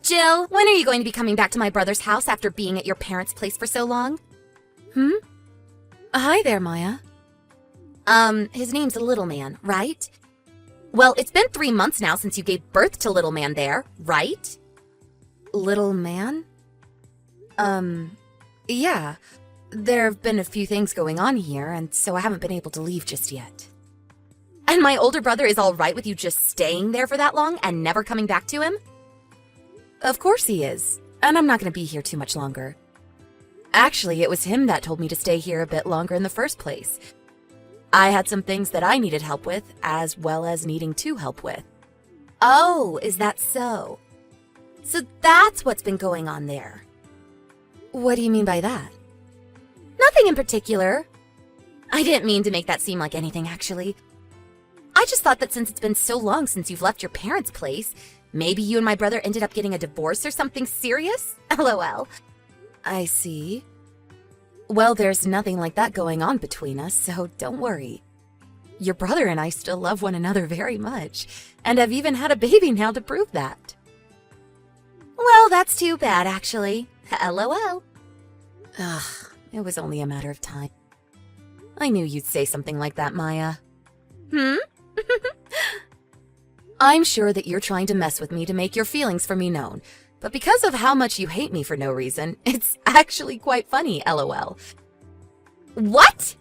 Jill, when are you going to be coming back to my brother's house after being at your parents' place for so long? Hi there, Maya. His name's Little Man, right? Well, it's been 3 months now since you gave birth to Little Man there, right? Little Man? Yeah. There have been a few things going on here, and so I haven't been able to leave just yet. And my older brother is all right with you just staying there for that long and never coming back to him? Of course he is, and I'm not going to be here too much longer. Actually, it was him that told me to stay here a bit longer in the first place. I had some things that I needed help with, as well as needing to help with. Oh, is that so? So that's what's been going on there. What do you mean by that? Nothing in particular. I didn't mean to make that seem like anything, actually. I just thought that since it's been so long since you've left your parents' place, maybe you and my brother ended up getting a divorce or something serious? LOL. I see. Well, there's nothing like that going on between us, so don't worry. Your brother and I still love one another very much, and have even had a baby now to prove that. Well, that's too bad, actually. LOL. Ugh, it was only a matter of time. I knew you'd say something like that, Maya. I'm sure that you're trying to mess with me to make your feelings for me known, but because of how much you hate me for no reason, it's actually quite funny, LOL. What?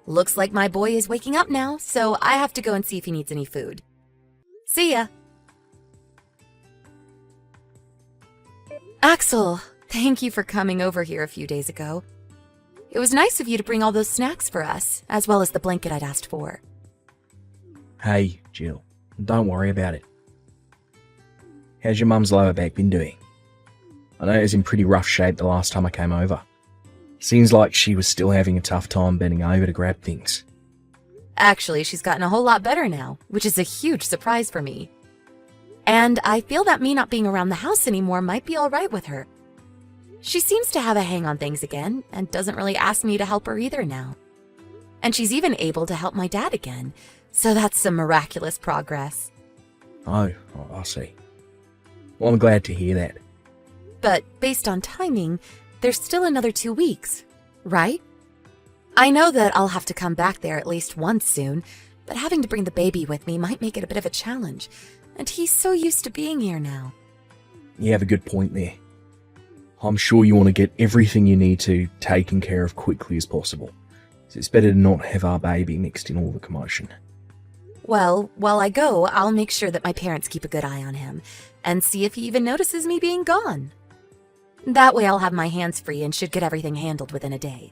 Looks like my boy is waking up now, so I have to go and see if he needs any food. See ya. Axel, thank you for coming over here a few days ago. It was nice of you to bring all those snacks for us, as well as the blanket I'd asked for. Hey, Jill, don't worry about it. How's your mum's lower back been doing? I know it was in pretty rough shape the last time I came over. Seems like she was still having a tough time bending over to grab things. Actually, she's gotten a whole lot better now, which is a huge surprise for me. And I feel that me not being around the house anymore might be all right with her. She seems to have a hang on things again, and doesn't really ask me to help her either now. And she's even able to help my dad again, so that's some miraculous progress. Oh, I see. Well, I'm glad to hear that. But based on timing, there's still another 2 weeks, right? I know that I'll have to come back there at least once soon, but having to bring the baby with me might make it a bit of a challenge, and he's so used to being here now. You have a good point there. I'm sure you want to get everything you need to taken care of quickly as possible. So it's better to not have our baby mixed in all the commotion. Well, while I go, I'll make sure that my parents keep a good eye on him, and see if he even notices me being gone. That way I'll have my hands free and should get everything handled within a day.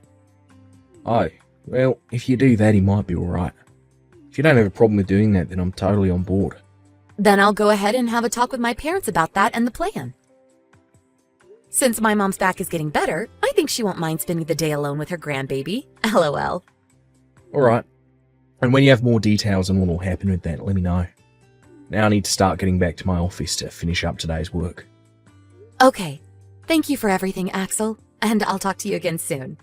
Oh, well, if you do that, he might be alright. If you don't have a problem with doing that, then I'm totally on board. Then I'll go ahead and have a talk with my parents about that and the plan. Since my mom's back is getting better, I think she won't mind spending the day alone with her grandbaby. LOL. Alright. And when you have more details on what will happen with that, let me know. Now I need to start getting back to my office to finish up today's work. Okay. Thank you for everything, Axel, and I'll talk to you again soon.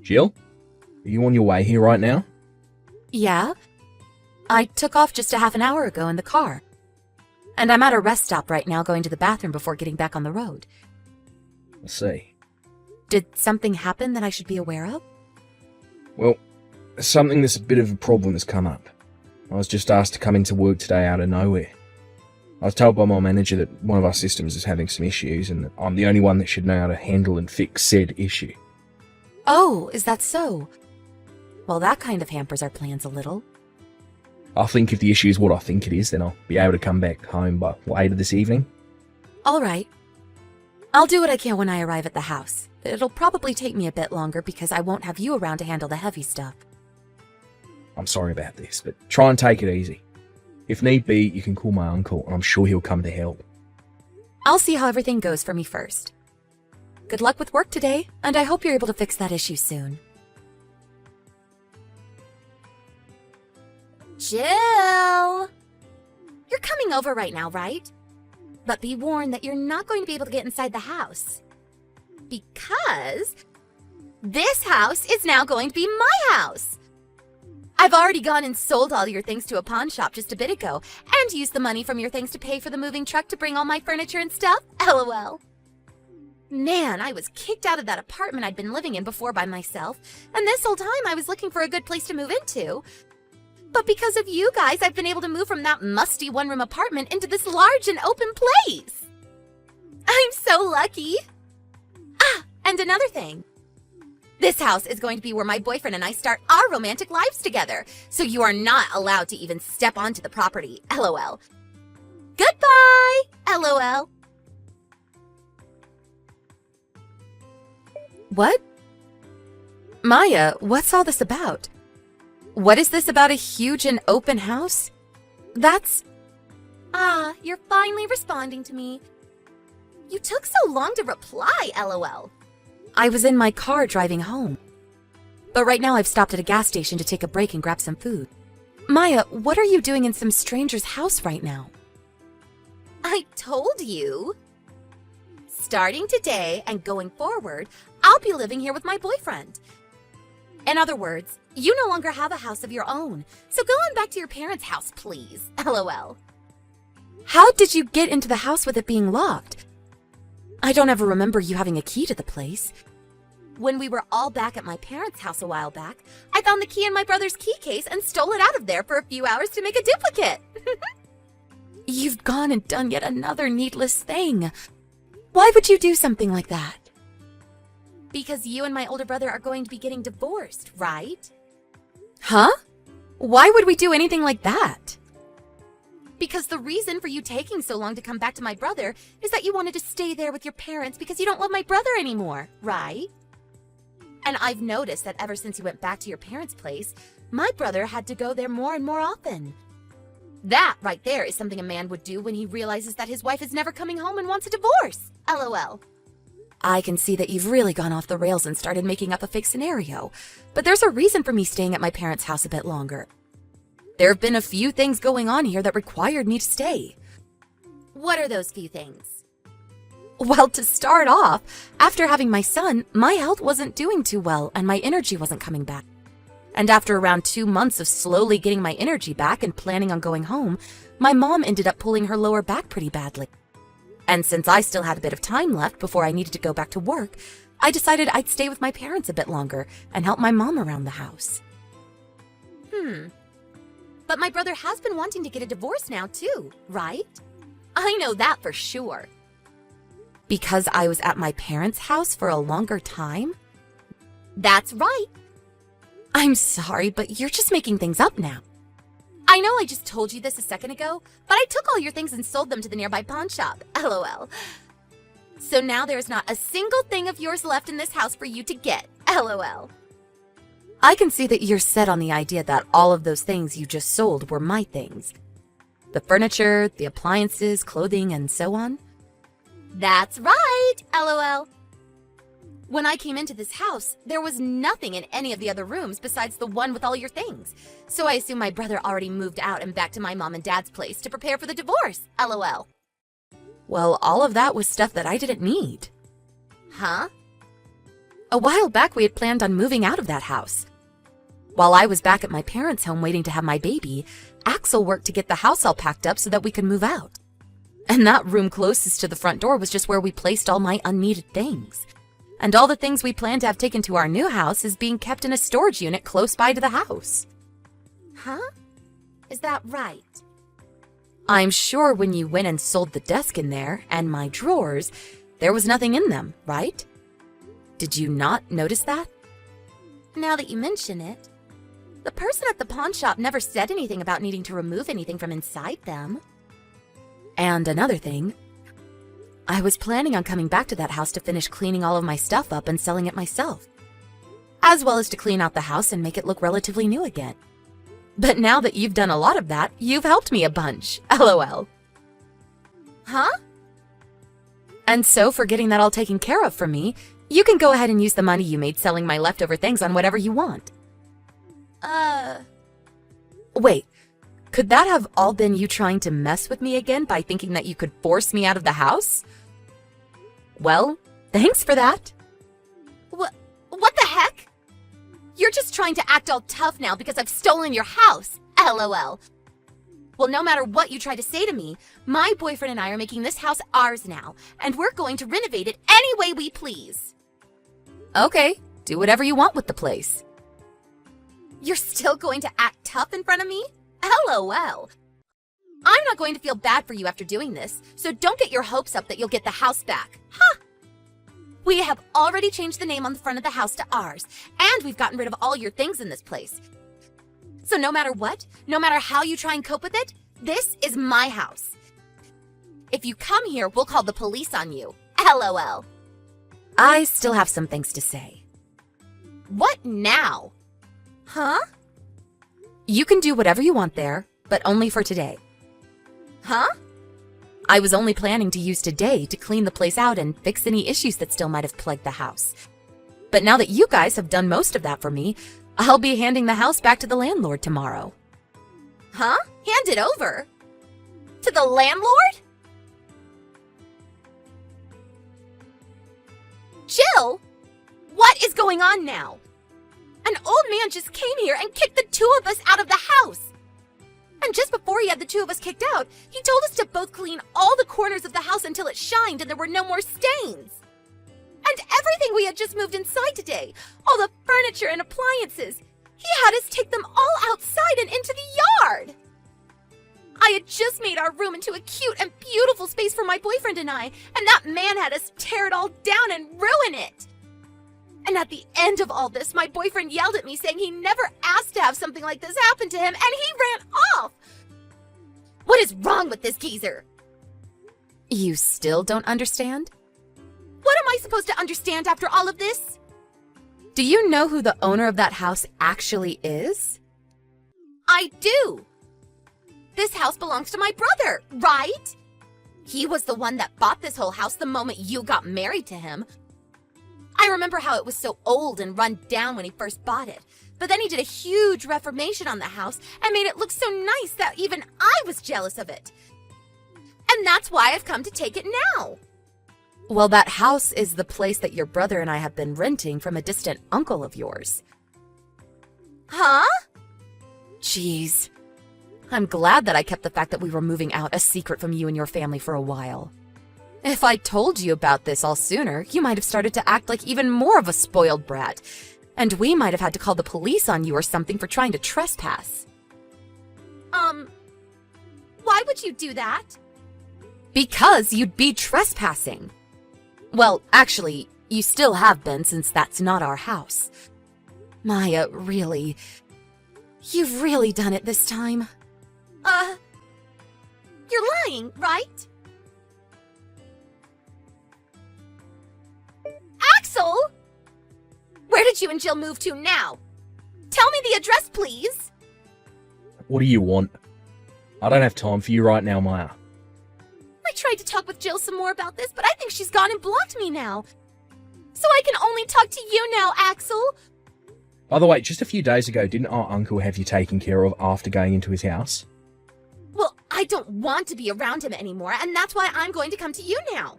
Jill? Are you on your way here right now? Yeah? I took off just a half an hour ago in the car. And I'm at a rest stop right now going to the bathroom before getting back on the road. I see. Did something happen that I should be aware of? Well, something that's a bit of a problem has come up. I was just asked to come into work today out of nowhere. I was told by my manager that one of our systems is having some issues and that I'm the only one that should know how to handle and fix said issue. Oh, is that so? Well, that kind of hampers our plans a little. I think if the issue is what I think it is, then I'll be able to come back home by later this evening. All right. I'll do what I can when I arrive at the house. It'll probably take me a bit longer because I won't have you around to handle the heavy stuff. I'm sorry about this, but try and take it easy. If need be, you can call my uncle, and I'm sure he'll come to help. I'll see how everything goes for me first. Good luck with work today, and I hope you're able to fix that issue soon. Jill! You're coming over right now, right? But be warned that you're not going to be able to get inside the house. Because this house is now going to be my house. I've already gone and sold all your things to a pawn shop just a bit ago, and used the money from your things to pay for the moving truck to bring all my furniture and stuff. LOL. Man, I was kicked out of that apartment I'd been living in before by myself, and this whole time I was looking for a good place to move into. But because of you guys, I've been able to move from that musty one-room apartment into this large and open place. I'm so lucky. Ah, and another thing. This house is going to be where my boyfriend and I start our romantic lives together, so you are not allowed to even step onto the property. LOL. Goodbye. LOL. What? Maya, what's all this about? What is this about a huge and open house? That's... Ah, you're finally responding to me. You took so long to reply, LOL. I was in my car driving home. But right now I've stopped at a gas station to take a break and grab some food. Maya, what are you doing in some stranger's house right now? I told you. Starting today and going forward, I'll be living here with my boyfriend. In other words, you no longer have a house of your own, so go on back to your parents' house, please. LOL. How did you get into the house with it being locked? I don't ever remember you having a key to the place. When we were all back at my parents' house a while back, I found the key in my brother's key case and stole it out of there for a few hours to make a duplicate. You've gone and done yet another needless thing. Why would you do something like that? Because you and my older brother are going to be getting divorced, right? Huh? Why would we do anything like that? Because the reason for you taking so long to come back to my brother is that you wanted to stay there with your parents because you don't love my brother anymore, right? And I've noticed that ever since you went back to your parents' place, my brother had to go there more and more often. That right there is something a man would do when he realizes that his wife is never coming home and wants a divorce. LOL. I can see that you've really gone off the rails and started making up a fake scenario, but there's a reason for me staying at my parents' house a bit longer. There have been a few things going on here that required me to stay. What are those few things? Well, to start off, after having my son, my health wasn't doing too well and my energy wasn't coming back. And after around 2 months of slowly getting my energy back and planning on going home, my mom ended up pulling her lower back pretty badly. And since I still had a bit of time left before I needed to go back to work, I decided I'd stay with my parents a bit longer and help my mom around the house. But my brother has been wanting to get a divorce now too, right? I know that for sure. Because I was at my parents' house for a longer time? That's right. I'm sorry, but you're just making things up now. I know I just told you this a second ago, but I took all your things and sold them to the nearby pawn shop. LOL. So now there's not a single thing of yours left in this house for you to get. LOL. I can see that you're set on the idea that all of those things you just sold were my things. The furniture, the appliances, clothing, and so on. That's right. LOL. When I came into this house, there was nothing in any of the other rooms besides the one with all your things. So I assume my brother already moved out and back to my mom and dad's place to prepare for the divorce. LOL. Well, all of that was stuff that I didn't need. Huh? A while back, we had planned on moving out of that house. While I was back at my parents' home waiting to have my baby, Axel worked to get the house all packed up so that we could move out. And that room closest to the front door was just where we placed all my unneeded things. And all the things we planned to have taken to our new house is being kept in a storage unit close by to the house. Huh? Is that right? I'm sure when you went and sold the desk in there and my drawers, there was nothing in them, right? Did you not notice that? Now that you mention it, the person at the pawn shop never said anything about needing to remove anything from inside them. And another thing, I was planning on coming back to that house to finish cleaning all of my stuff up and selling it myself, as well as to clean out the house and make it look relatively new again. But now that you've done a lot of that, you've helped me a bunch. LOL. Huh? And so, for getting that all taken care of for me, you can go ahead and use the money you made selling my leftover things on whatever you want. Wait, could that have all been you trying to mess with me again by thinking that you could force me out of the house? Well, thanks for that. What the heck? You're just trying to act all tough now because I've stolen your house. LOL. Well, no matter what you try to say to me, my boyfriend and I are making this house ours now, and we're going to renovate it any way we please. Okay, do whatever you want with the place. You're still going to act tough in front of me? LOL. I'm not going to feel bad for you after doing this, so don't get your hopes up that you'll get the house back. Huh? We have already changed the name on the front of the house to ours, and we've gotten rid of all your things in this place. So no matter what, no matter how you try and cope with it, this is my house. If you come here, we'll call the police on you. LOL. I still have some things to say. What now? Huh? You can do whatever you want there, but only for today. Huh? I was only planning to use today to clean the place out and fix any issues that still might have plagued the house. But now that you guys have done most of that for me, I'll be handing the house back to the landlord tomorrow. Huh? Hand it over? To the landlord? Jill? What is going on now? An old man just came here and kicked the two of us out of the house. And just before he had the two of us kicked out, he told us to both clean all the corners of the house until it shined and there were no more stains. And everything we had just moved inside today, all the furniture and appliances, he had us take them all outside and into the yard. I had just made our room into a cute and beautiful space for my boyfriend and I, and that man had us tear it all down and ruin it. And at the end of all this, my boyfriend yelled at me saying he never asked to have something like this happen to him, and he ran off. What is wrong with this geezer? You still don't understand? What am I supposed to understand after all of this? Do you know who the owner of that house actually is? I do. This house belongs to my brother, right? He was the one that bought this whole house the moment you got married to him. I remember how it was so old and run down when he first bought it, but then he did a huge reformation on the house and made it look so nice that even I was jealous of it. And that's why I've come to take it now. Well, that house is the place that your brother and I have been renting from a distant uncle of yours. Huh? Jeez. I'm glad that I kept the fact that we were moving out a secret from you and your family for a while. If I told you about this all sooner, you might have started to act like even more of a spoiled brat, and we might have had to call the police on you or something for trying to trespass. Why would you do that? Because you'd be trespassing. Well, actually, you still have been since that's not our house. Maya, really, you've really done it this time. You're lying, right? Axel! Where did you and Jill move to now? Tell me the address, please. What do you want? I don't have time for you right now, Maya. I tried to talk with Jill some more about this, but I think she's gone and blocked me now. So I can only talk to you now, Axel. By the way, just a few days ago, didn't our uncle have you taken care of after going into his house? Well, I don't want to be around him anymore, and that's why I'm going to come to you now.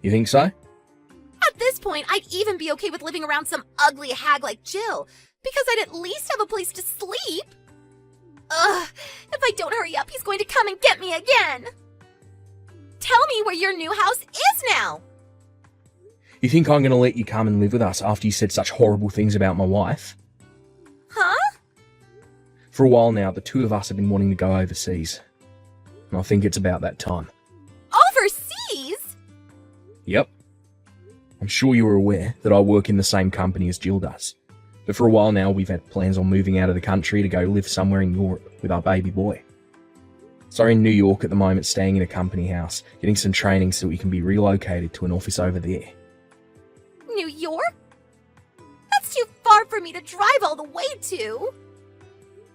You think so? At this point, I'd even be okay with living around some ugly hag like Jill, because I'd at least have a place to sleep. Ugh, if I don't hurry up, he's going to come and get me again. Tell me where your new house is now. You think I'm going to let you come and live with us after you said such horrible things about my wife? Huh? For a while now, the two of us have been wanting to go overseas. And I think it's about that time. Overseas? Yep. I'm sure you were aware that I work in the same company as Jill does. But for a while now, we've had plans on moving out of the country to go live somewhere in Europe with our baby boy. So we're in New York at the moment, staying in a company house, getting some training so we can be relocated to an office over there. New York? That's too far for me to drive all the way to.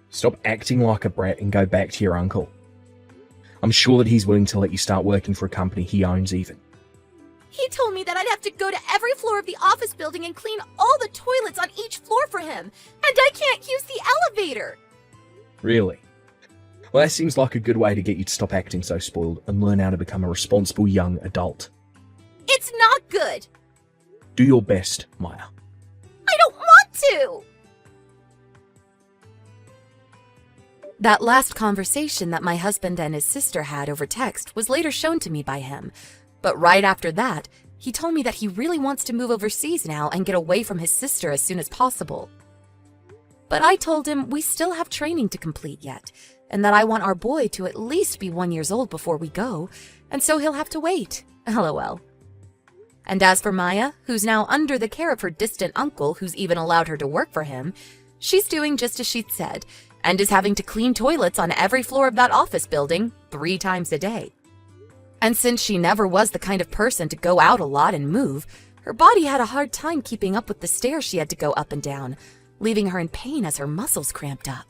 Stop acting like a brat and go back to your uncle. I'm sure that he's willing to let you start working for a company he owns even. He told me that I'd have to go to every floor of the office building and clean all the toilets on each floor for him, and I can't use the elevator. Really? Well, that seems like a good way to get you to stop acting so spoiled and learn how to become a responsible young adult. It's not good. Do your best, Maya. I don't want to. That last conversation that my husband and his sister had over text was later shown to me by him, but right after that, he told me that he really wants to move overseas now and get away from his sister as soon as possible. But I told him we still have training to complete yet, and that I want our boy to at least be 1 year old before we go, and so he'll have to wait. LOL. And as for Maya, who's now under the care of her distant uncle who's even allowed her to work for him, she's doing just as she'd said, and is having to clean toilets on every floor of that office building 3 times a day. And since she never was the kind of person to go out a lot and move, her body had a hard time keeping up with the stairs she had to go up and down, leaving her in pain as her muscles cramped up.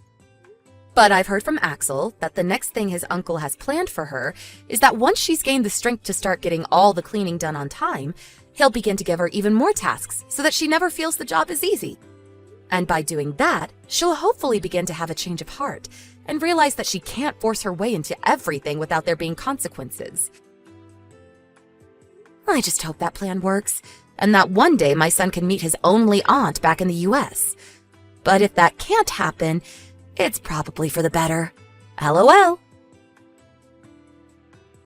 But I've heard from Axel that the next thing his uncle has planned for her is that once she's gained the strength to start getting all the cleaning done on time, he'll begin to give her even more tasks so that she never feels the job is easy. And by doing that, she'll hopefully begin to have a change of heart and realize that she can't force her way into everything without there being consequences. I just hope that plan works, and that one day my son can meet his only aunt back in the US. But if that can't happen, it's probably for the better. LOL.